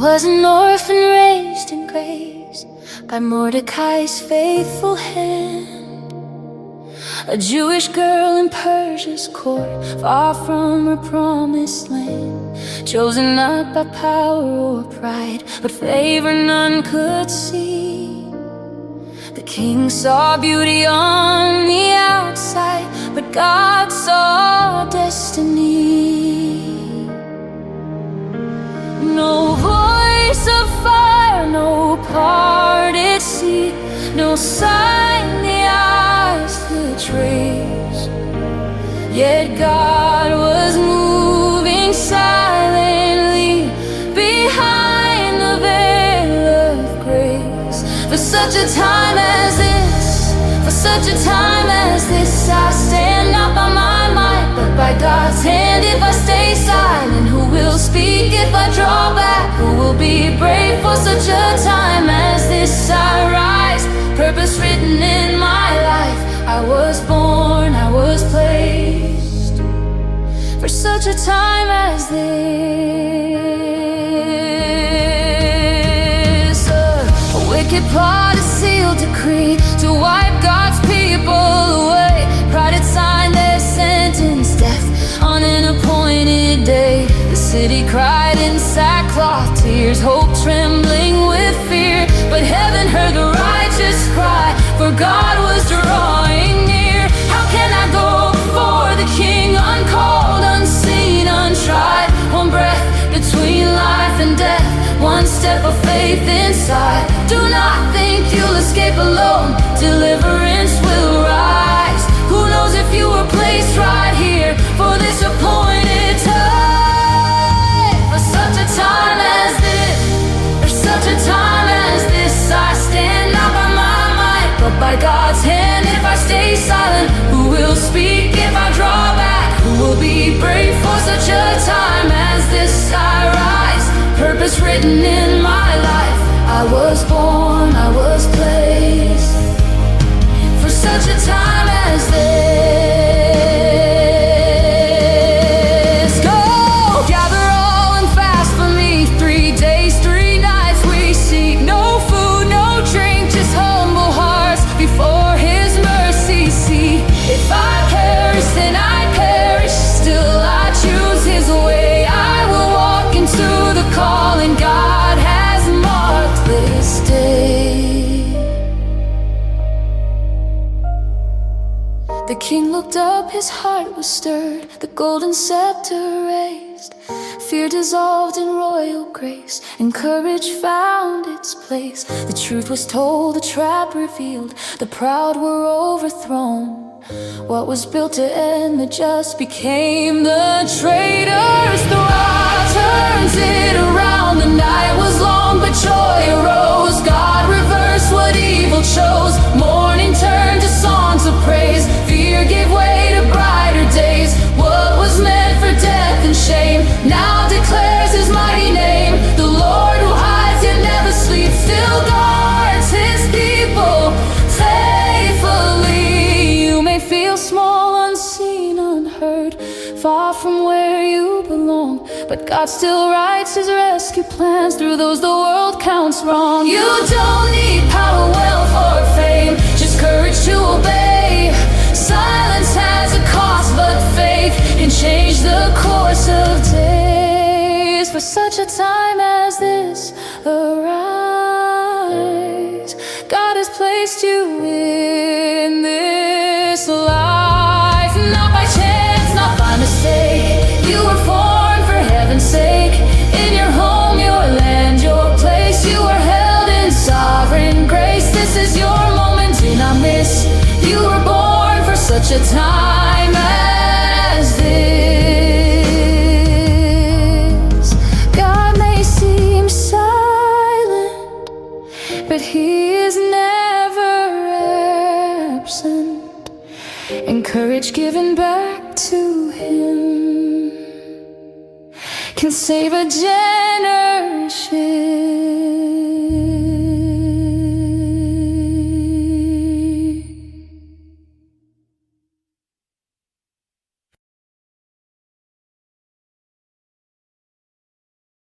was an orphan raised in grace by Mordecai's faithful hand, a Jewish girl in Persia's court, far from her promised land, chosen not by power or pride, but favor none could see. The king saw beauty on the outside, but God saw destiny. No voice of fire, no parted sea, no sign the eyes could trace. Yet God was moving silently behind the veil of grace. For such a time as this, for such a time as this, I stand not by my might, but by God's hand. If I stay silent, who will speak? If I draw back, who will be brave? For such a time as this, I rise, purpose written in my life. I was born, I was placed for such a time as this. A wicked plot, a sealed decree to wipe God's people away. Pride had signed their sentence, death on an appointed day. The city cried in sackcloth, tears, hope trembling with fear. But heaven heard the righteous cry, for God was drawing near. How can I go before the King, uncalled, unseen, untried? One breath between life and death, one step of faith inside. Do not think you'll escape alone, deliverance will rise. Who knows if you were placed right here for this appointed time? For such a time as this, for such a time as this, I stand not by my might, but by God's hand. If I stay silent, who will speak? If I draw back, who will be brave? For such a time as this, I rise, purpose written in my life. I was born, I was placed for such a time as this. Go! Gather all and fast for me. 3 days, 3 nights we seek. No food, no drink, just humble hearts before His mercy seat. If I perish, then I perish, still I choose His way. I will walk into the calling God has marked this day. The king looked up, his heart was stirred, the golden scepter raised. Fear dissolved in royal grace, and courage found its place. The truth was told, the trap revealed, the proud were overthrown. What was built to end the just became the traitors. The rod turns it around, the night was long but joy arose. God reversed what evil chose, mourning turned to songs of praise. Fear gave way to brighter days, what was meant for death and shame now declares His mighty name. The Lord who hides yet never sleeps, still guards His people faithfully. You may feel small, unseen, unheard, far from where you belong, but God still writes His rescue plans through those the world counts wrong. You don't need power, wealth, or fame, just courage to obey. Silence has a cost, but faith can change the course of days. For such a time as this, arise. God has placed you in this life, not by chance, not by mistake. You were born for heaven's sake. In your home, your land, your place, you are held in sovereign grace. This is your moment, do not miss. You were born for such a time as this. God may seem silent, but He is never absent. And courage given back to Him can save a generation.